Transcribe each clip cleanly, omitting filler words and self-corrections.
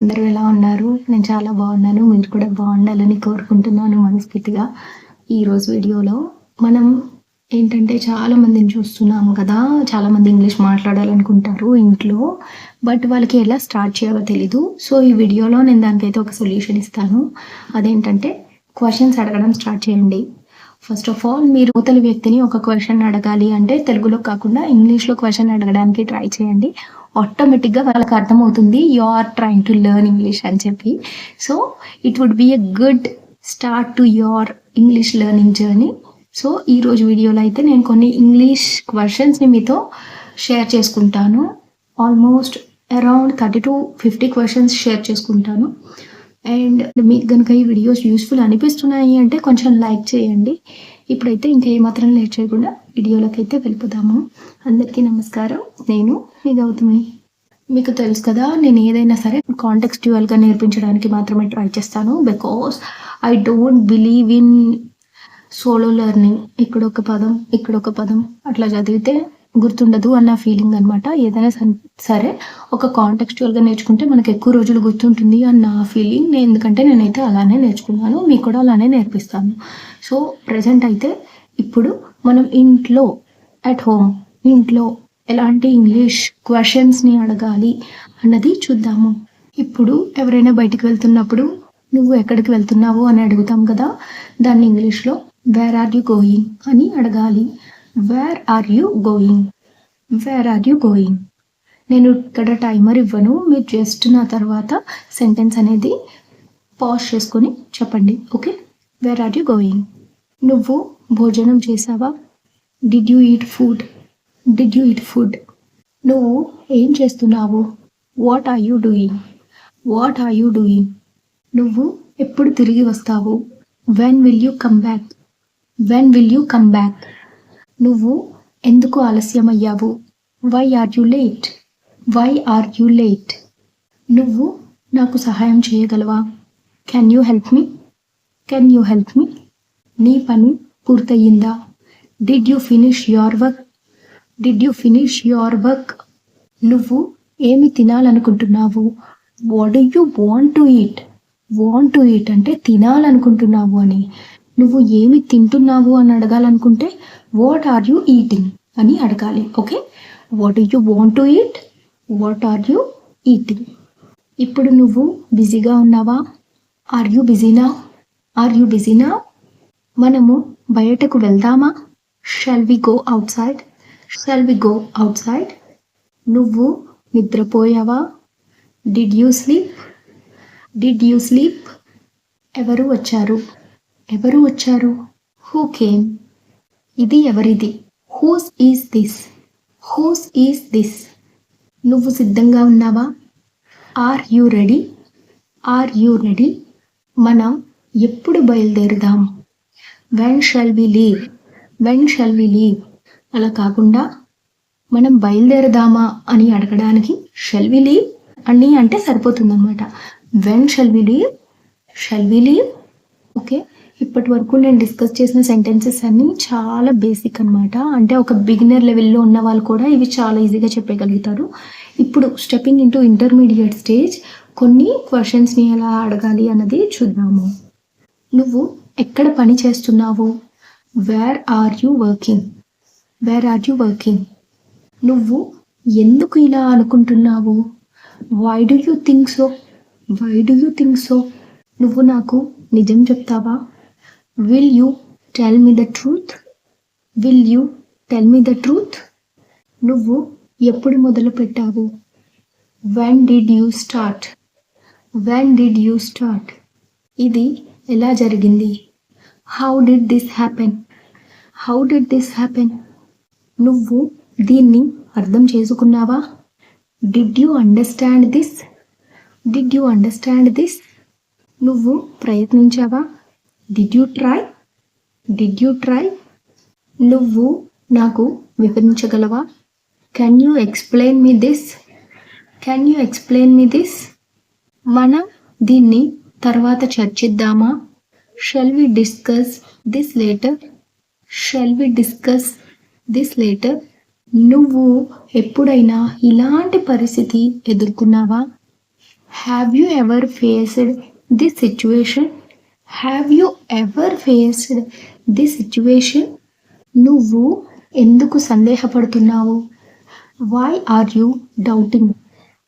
అందరూ ఎలా ఉన్నారు? నేను చాలా బాగున్నాను. మీరు కూడా బాగుండాలని కోరుకుంటున్నాను మనస్ఫూర్తిగా. ఈరోజు వీడియోలో మనం ఏంటంటే చాలా మందిని చూస్తున్నాం కదా! చాలామంది ఇంగ్లీష్ మాట్లాడాలనుకుంటారు ఇంట్లో. బట్ వాళ్ళకి ఎలా స్టార్ట్ చేయాలో తెలీదు. సో, ఈ వీడియోలో నేను దానికైతే ఒక సొల్యూషన్ ఇస్తాను. అదేంటంటే క్వెషన్స్ అడగడం స్టార్ట్ చేయండి. ఫస్ట్ ఆఫ్ ఆల్ మీరు అవతలి వ్యక్తిని ఒక క్వెషన్ అడగాలి అంటే తెలుగులో కాకుండా ఇంగ్లీష్‌లో క్వెషన్ అడగడానికి ట్రై చేయండి. ఆటోమేటిక్‌గా వాళ్ళకి అర్థమవుతుంది you are trying to learn English అని చెప్పి. So, it would be a good start to your English learning journey. So, ఈరోజు వీడియోలో అయితే నేను కొన్ని ఇంగ్లీష్ క్వెషన్స్‌ని మీతో షేర్ చేసుకుంటాను. ఆల్మోస్ట్ అరౌండ్ 30-50 క్వెషన్స్ షేర్ చేసుకుంటాను. అండ్ మీకు గనుక ఈ వీడియోస్ యూస్‌ఫుల్ అనిపిస్తున్నాయి అంటే కొంచెం లైక్ చేయండి. ఇప్పుడైతే ఇంకా ఏమాత్రం లేట్ చేయకుండా వీడియోలోకైతే వెళ్ళిపోదాము. అందరికీ నమస్కారం. నేను మీ గౌతమి. మీకు తెలుసు కదా, నేను ఏదైనా సరే కాంటెక్స్చువల్‌గా నేర్పించడానికి మాత్రమే ట్రై చేస్తాను. Because I don't believe in solo learning. ఇక్కడొక పదం, ఇక్కడొక పదం అట్లా చదివితే గుర్తుండదు అన్న ఫీలింగ్ అనమాట. ఏదైనా సరే ఒక కాంటెక్స్చువల్‌గా నేర్చుకుంటే మనకు ఎక్కువ రోజులు గుర్తుంటుంది అన్న ఫీలింగ్. ఎందుకంటే నేనైతే అలానే నేర్చుకున్నాను. మీకు కూడా అలానే నేర్పిస్తాను. సో, ప్రెజెంట్ అయితే ఇప్పుడు మనం ఇంట్లో అట్ హోమ్ ఇంట్లో ఎలాంటి ఇంగ్లీష్ క్వెషన్స్‌ని అడగాలి అన్నది చూద్దాము. ఇప్పుడు ఎవరైనా బయటికి వెళ్తున్నప్పుడు నువ్వు ఎక్కడికి వెళ్తున్నావు అని అడుగుతాం కదా! దాన్ని ఇంగ్లీష్‌లో వేర్ ఆర్ యూ గోయింగ్ అని అడగాలి. Where are you going? Where are you going? నేను ఇక్కడ టైమర్ ఇవ్వను. మీరు జస్ట్ నా తర్వాత సెంటెన్స్ అనేది పాజ్ చేసుకొని చెప్పండి. Okay? Where are you going? నువ్వు భోజనం చేసావా? Did you eat food? Did you eat food? నువ్వు ఏం చేస్తున్నావు? What are you doing? What are you doing? నువ్వు ఎప్పుడు తిరిగి వస్తావు? When will you come back? When will you come back? నువ్వు ఎందుకు ఆలస్యమయ్యావు? Why are you late? Why are you late? నువ్వు నాకు సహాయం చేయగలవా? Can you help me? Can you help me? నీ పని పూర్తయిందా? Did you finish your work? Did you finish your work? నువ్వు ఏమి తినాలనుకుంటున్నావు? What do you want to eat? Want to eat అంటే తినాలనుకుంటున్నావు అని. నువ్వు ఏమి తింటున్నావు అని అడగాలనుకుంటే వాట్ ఆర్ యూ ఈటింగ్ అని అడగాలి. Okay? What do you want to eat? What are you eating? ఇప్పుడు నువ్వు బిజీగా ఉన్నావా? Are you busy now? Are you busy now? మనము బయటకు వెళ్దామా? Shall we go outside? Shall we go outside? నువ్వు నిద్రపోయావా? Did you sleep? Did you sleep? ఎవరు వచ్చారు? ఎవరు వచ్చారు? Who came? ఇది ఎవరిది? Whose is this? Whose is this? నువ్వు సిద్ధంగా ఉన్నావా? Are you ready? Are you ready? మనం ఎప్పుడు బయలుదేరుదాం? When shall we leave? When shall we leave? అలా కాకుండా మనం బయలుదేరదామా అని అడగడానికి షల్ వి లీవ్ అని అంటే సరిపోతుందన్నమాట. When shall we leave? Shall we leave? Okay? ఇప్పటి వరకు నేను డిస్కస్ చేసిన సెంటెన్సెస్ అన్నీ చాలా బేసిక్ అనమాట. అంటే ఒక బిగినర్ లెవెల్లో ఉన్న వాళ్ళు కూడా ఇవి చాలా ఈజీగా చెప్పగలుగుతారు. ఇప్పుడు స్టెప్పింగ్ ఇంటూ ఇంటర్మీడియట్ స్టేజ్ కొన్ని క్వెషన్స్‌ని ఎలా అడగాలి అన్నది చూద్దాము. నువ్వు ఎక్కడ పని చేస్తున్నావు? Where are you working? Where are you working? నువ్వు ఎందుకు ఇలా అనుకుంటున్నావు? Why do you think so? Why do you think so? నువ్వు నాకు నిజం చెప్తావా? Will you tell me the truth? Will you tell me the truth? నువ్వు ఎప్పుడు మొదలు పెట్టావు? When did you start? When did you start? ఇది ఎలా జరిగింది? How did this happen? How did this happen? నువ్వు దీన్ని అర్థం చేసుకున్నావా? Did you understand this? Did you understand this? నువ్వు ప్రయత్నించావా? Did you try? Did you try? నువ్వు నాకు వివరించగలవా? Can you explain me this? Can you explain me this? మనం దీన్ని తర్వాత చర్చిద్దామా? Shall we discuss this later? Shall we discuss this later? నువ్వు ఎప్పుడైనా ఇలాంటి పరిస్థితి ఎదుర్కొన్నావా? Have you ever faced this situation? Have you ever faced this situation? నువ్వు ఎందుకు సందేహపడుతున్నావు? Why are you doubting?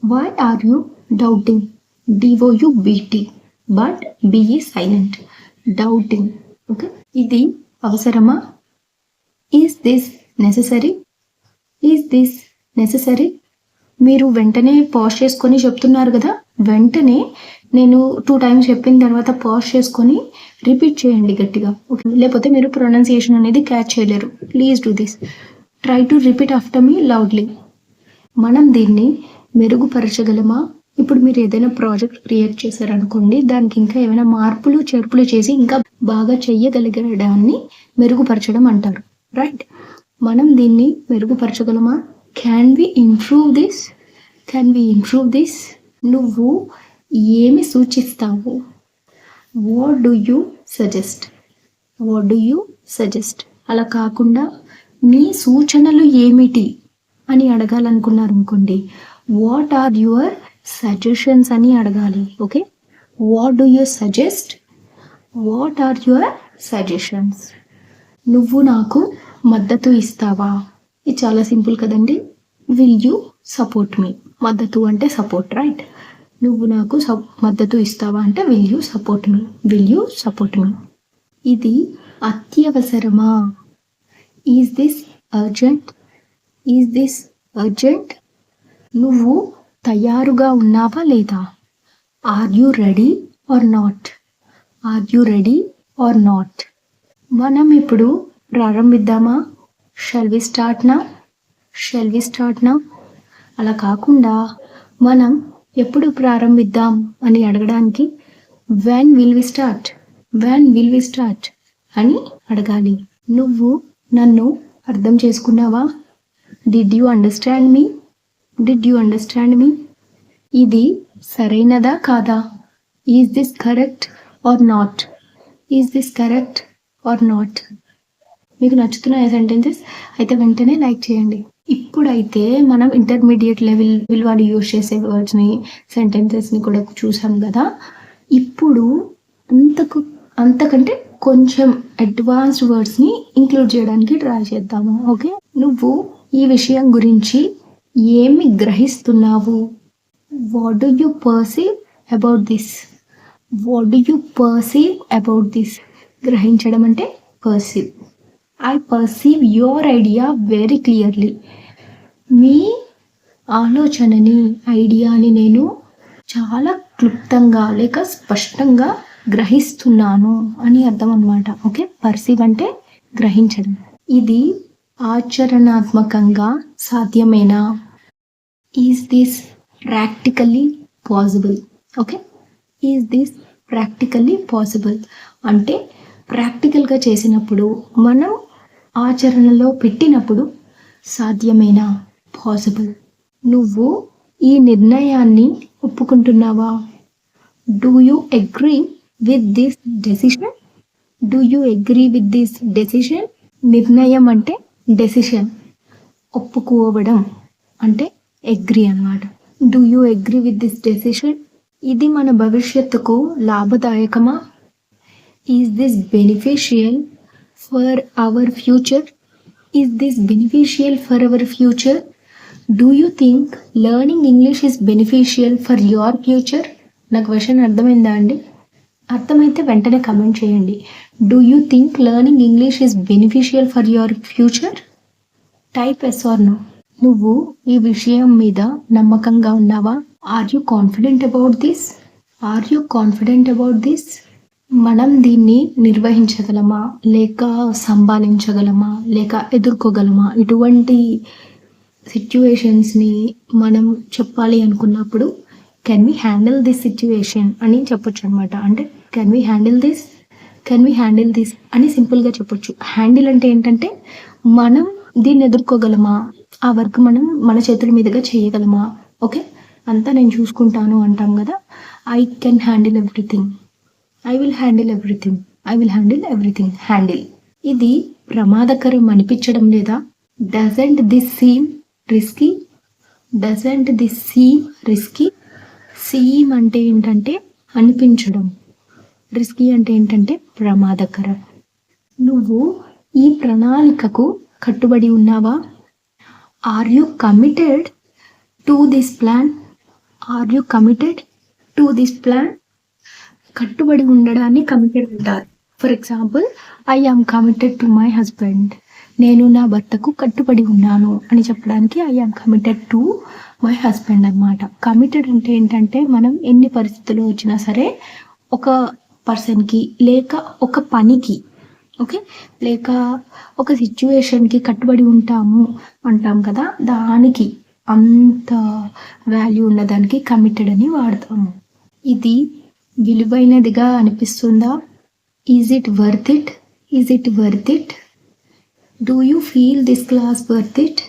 Why are you doubting? డిఓయుబిటి but B silent. Doubting. Okay, ఇది అవసరమా? Is this necessary? Is this necessary? మీరు వెంటనే pause చేసుకొని చెప్తున్నారు కదా, వెంటనే నేను 2 times చెప్పిన తర్వాత పాజ్ చేసుకొని రిపీట్ చేయండి గట్టిగా. ఓకే, లేకపోతే మీరు ప్రొనౌన్సియేషన్ అనేది క్యాచ్ చేయలేరు. Please do this. Try to repeat after me loudly. మనం దీన్ని మెరుగుపరచగలమా? ఇప్పుడు మీరు ఏదైనా ప్రాజెక్ట్ క్రియేట్ చేశారనుకోండి, దానికి ఇంకా ఏమైనా మార్పులు చేర్పులు చేసి ఇంకా బాగా చెయ్యగలిగడాన్ని మెరుగుపరచడం అంటారు, రైట్? మనం దీన్ని మెరుగుపరచగలమా? Can we improve this? Can we improve this? నువ్వు ఏమి సూచిస్తావు? What do you suggest? What do you suggest? అలా కాకుండా నీ సూచనలు ఏమిటి అని అడగాలనుకున్నారు అనుకోండి, వాట్ ఆర్ యువర్ సజెషన్స్ అని అడగాలి. Okay, what do you suggest? What are your suggestions? నువ్వు నాకు మద్దతు ఇస్తావా? ఇది చాలా సింపుల్ కదండి. Will you support me? మద్దతు అంటే సపోర్ట్, రైట్? నువ్వు నాకు మద్దతు ఇస్తావా అంటే will you support me? Will you support me? ఇది అత్యవసరమా? Is this urgent? Is this urgent? నువ్వు తయారుగా ఉన్నావా లేదా? Are you ready or not? Are you ready or not? మనం ఇప్పుడు ప్రారంభిద్దామా? Shall we start now? Shall we start now? అలా కాకుండా మనం ఎప్పుడు ప్రారంభిద్దాం అని అడగడానికి when will we start? When will we start అని అడగాలి. నువ్వు నన్ను అర్థం చేసుకున్నావా? Did you understand me? Did you understand me? ఇది సరైనదా కాదా? Is this correct or not? Is this correct or not? మీకు నచ్చుతున్నాయి సెంటెన్సెస్? అయితే వెంటనే లైక్ చేయండి. ఇప్పుడైతే మనం ఇంటర్మీడియట్ లెవెల్ వాళ్ళు యూజ్ చేసే వర్డ్స్ని, సెంటెన్సెస్ని కూడా చూసాం కదా. ఇప్పుడు అంతకంటే కొంచెం అడ్వాన్స్డ్ వర్డ్స్ని ఇంక్లూడ్ చేయడానికి ట్రై చేద్దాము. ఓకే, నువ్వు ఈ విషయం గురించి ఏమి గ్రహిస్తున్నావు? What do you perceive about this? What do you perceive about this? గ్రహించడం అంటే perceive. I perceive your idea very clearly. మీ ఆలోచనని, ఐడియాని నేను చాలా క్లుప్తంగా లేక స్పష్టంగా గ్రహిస్తున్నాను అని అర్థం అన్నమాట. ఓకే, పర్సీవ్ అంటే గ్రహించడం. ఇది ఆచరణాత్మకంగా సాధ్యమేనా? Is this practically possible? Okay, is this practically possible అంటే ప్రాక్టికల్గా చేసినప్పుడు, మనం ఆచరణలో పెట్టినప్పుడు సాధ్యమేనా? పాసిబుల్. నువ్వు ఈ నిర్ణయాన్ని ఒప్పుకుంటున్నావా? Do you agree with this decision? Do you agree with this decision? నిర్ణయం అంటే డెసిషన్, ఒప్పుకోవడం అంటే అగ్రీ అన్నమాట. Do you agree with this decision? ఇది మన భవిష్యత్తుకు లాభదాయకమా? Is this beneficial for our future? Is this beneficial for our future? Do you think learning English is beneficial for your future? నా క్వశ్చన్ అర్థమైందా అండి? అర్థమైతే వెంటనే కమెంట్ చేయండి. Do you think learning English is beneficial for your future? Type yes or no. నువ్వు ఈ విషయం మీద నమ్మకంగా ఉన్నావా? Are you confident about this? Are you confident about this? మనం దీన్ని నిర్వహించగలమా, లేక సంభాళించగలమా, లేక ఎదుర్కోగలమా? ఇటువంటి సిచ్యువేషన్స్ని మనం చెప్పాలి అనుకున్నప్పుడు can we handle this situation అని చెప్పొచ్చు అనమాట. అంటే can we handle this, can we handle this అని సింపుల్గా చెప్పొచ్చు. హ్యాండిల్ అంటే ఏంటంటే మనం దీన్ని ఎదుర్కోగలమా, ఆ వర్క్ మనం మన చేతుల మీదుగా చేయగలమా? ఓకే, అంతా నేను చూసుకుంటాను అంటాం కదా. I can handle everything, I will handle everything, I will handle everything. Handle. ఇది ప్రమాదకరం అనిపించడం లేదా? Doesn't this seem risky? Doesn't this seem risky? Seem అంటే ఏంటంటే అనిపించడం, రిస్కీ అంటే ఏంటంటే ప్రమాదకరం. నువ్వు ఈ ప్రణాళికకు కట్టుబడి ఉన్నావా? Are you committed to this plan? Are you committed to this plan? కట్టుబడి ఉండడాన్ని కమిటెడ్ అంటారు. For example, I am committed to my husband. నేను నా భర్తకు కట్టుబడి ఉన్నాను అని చెప్పడానికి I am committed to my husband అన్నమాట. కమిటెడ్ అంటే ఏంటంటే మనం ఎన్ని పరిస్థితులు వచ్చినా సరే ఒక పర్సన్కి లేక ఒక పనికి, ఓకే, లేక ఒక సిచ్యువేషన్కి కట్టుబడి ఉంటాము అంటాం కదా, దానికి అంత వాల్యూ ఉన్నదానికి కమిటెడ్ అని వాడతాము. ఇది విలువైనదిగా అనిపిస్తుందా? Is it worth it? Is it worth it? Do you feel this class worth it?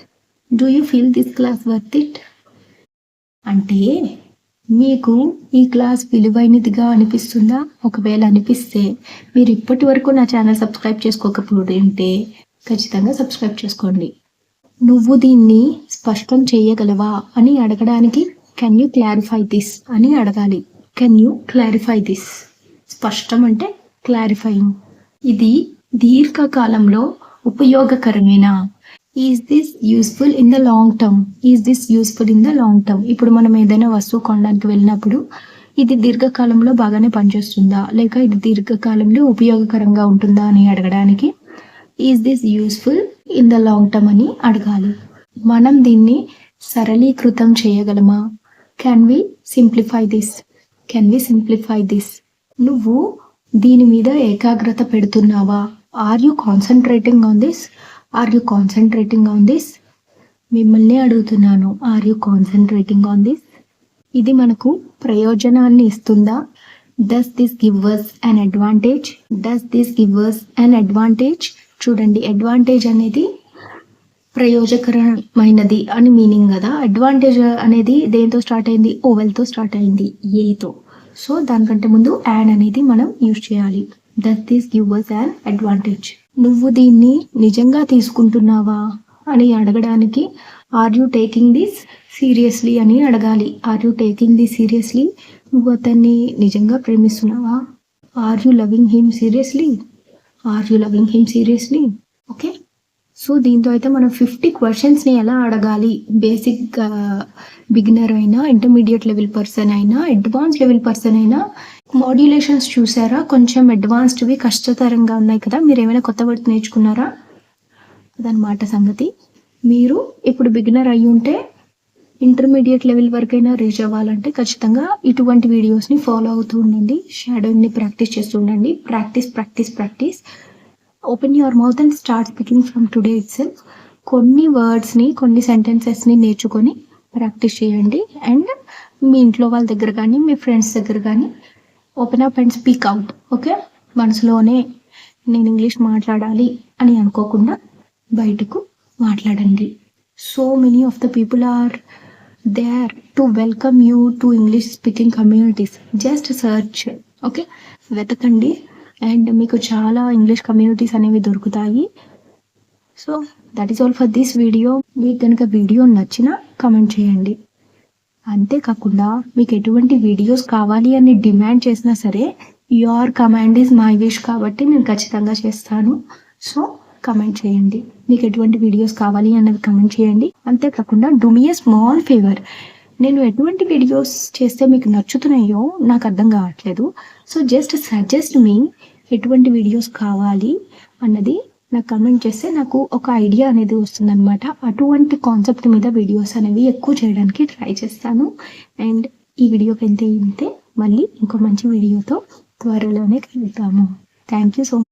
Do you feel this class worth it? అంటే మీకు ఈ క్లాస్ విలువైనదిగా అనిపిస్తుందా? ఒకవేళ అనిపిస్తే మీరు ఇప్పటి వరకు నా ఛానల్ సబ్స్క్రైబ్ చేసుకోకపోతే ఖచ్చితంగా సబ్స్క్రైబ్ చేసుకోండి. నువ్వు దీన్ని స్పష్టం చేయగలవా అని అడగడానికి కెన్ యూ క్లారిఫై దిస్ అని అడగాలి. Can you clarify this? స్పష్టం అంటే క్లారిఫైయింగ్. ఇది దీర్ఘకాలంలో ఉపయోగకరమేనా? Is this useful in the long term? Is this useful in the long term? ఇప్పుడు మనం ఏదైనా వస్తువు కొనడానికి వెళ్ళినప్పుడు ఇది దీర్ఘకాలంలో బాగానే పనిచేస్తుందా, లేక ఇది దీర్ఘకాలంలో ఉపయోగకరంగా ఉంటుందా అని అడగడానికి is this useful in the long term అని అడగాలి. మనం దీన్ని సరళీకృతం చేయగలమా? Can we simplify this? Can we simplify this? నువ్వు దీని మీద ఏకాగ్రత పెడుతున్నావా? Are you concentrating on this? Are you concentrating on this? మిమ్మల్ని అడుగుతున్నాను, are you concentrating on this? ఇది మనకు ప్రయోజనాన్ని ఇస్తుందా? Does this give us an advantage? Does this give us an advantage? చూడండి, అడ్వాంటేజ్ అనేది ప్రయోజకరమైనది అని మీనింగ్ కదా. అడ్వాంటేజ్ అనేది దేంతో స్టార్ట్ అయింది? ఓవెల్తో స్టార్ట్ అయింది, ఏతో. సో దానికంటే ముందు యాన్ అనేది మనం యూజ్ చేయాలి. Does this give us an advantage? నువ్వు దీన్ని నిజంగా తీసుకుంటున్నావా అని అడగడానికి are you taking this seriously అని అడగాలి. Are you taking this seriously? నువ్వు అతన్ని నిజంగా ప్రేమిస్తున్నావా? Are you loving him seriously? Are you loving him seriously? Okay, so దీంతో అయితే మనం 50 క్వశ్చన్స్ని ఎలా అడగాలి, బేసిక్ బిగినర్ అయినా, ఇంటర్మీడియట్ లెవెల్ పర్సన్ అయినా, అడ్వాన్స్ లెవెల్ పర్సన్ అయినా. మాడ్యులేషన్స్ చూసారా? కొంచెం అడ్వాన్స్డ్వి కష్టతరంగా ఉన్నాయి కదా. మీరు ఏమైనా కొత్త వర్డ్ నేర్చుకున్నారా? అదనమాట సంగతి. మీరు ఇప్పుడు బిగినర్ అయ్యి ఉంటే ఇంటర్మీడియట్ లెవెల్ వరకైనా రీచ్ అవ్వాలంటే ఖచ్చితంగా ఇటువంటి వీడియోస్ని ఫాలో అవుతూ ఉండండి. షాడోయింగ్ని ప్రాక్టీస్ చేస్తూ ఉండండి. Practice practice practice. Open your mouth and start speaking from today itself. కొన్ని వర్డ్స్ని, కొన్ని సెంటెన్సెస్ని నేర్చుకొని ప్రాక్టీస్ చేయండి. అండ్ మీ ఇంట్లో వాళ్ళ దగ్గర కానీ, మీ ఫ్రెండ్స్ దగ్గర కానీ open up and speak out. Okay, మనసులోనే నేను ఇంగ్లీష్ మాట్లాడాలి అని అనుకోకుండా బయటకు మాట్లాడండి. So many of the people are there to welcome you to English speaking communities. Just search, okay, వెతకండి అండ్ మీకు చాలా ఇంగ్లీష్ కమ్యూనిటీస్ అనేవి దొరుకుతాయి. So that is all for this video. మీకు కనుక వీడియో నచ్చినా కమెంట్ చేయండి. అంతేకాకుండా మీకు ఎటువంటి వీడియోస్ కావాలి అని డిమాండ్ చేసినా సరే, your command is my wish కాబట్టి నేను ఖచ్చితంగా చేస్తాను. సో కమెంట్ చేయండి, మీకు ఎటువంటి వీడియోస్ కావాలి అన్నది కమెంట్ చేయండి. అంతేకాకుండా do me a small favour. నేను ఎటువంటి వీడియోస్ చేస్తే మీకు నచ్చుతున్నాయో నాకు అర్థం కావట్లేదు. సో జస్ట్ సజెస్ట్ మీ ఎటువంటి వీడియోస్ కావాలి అన్నది నాకు కమెంట్ చేస్తే నాకు ఒక ఐడియా అనేది వస్తుందన్నమాట. అటువంటి కాన్సెప్ట్ మీద వీడియోస్ అనేవి ఎక్కువ చేయడానికి ట్రై చేస్తాను. అండ్ ఈ వీడియోకి ఇంతే. మళ్ళీ ఇంకో మంచి వీడియోతో త్వరలోనే కలుద్దాము. Thank you so much.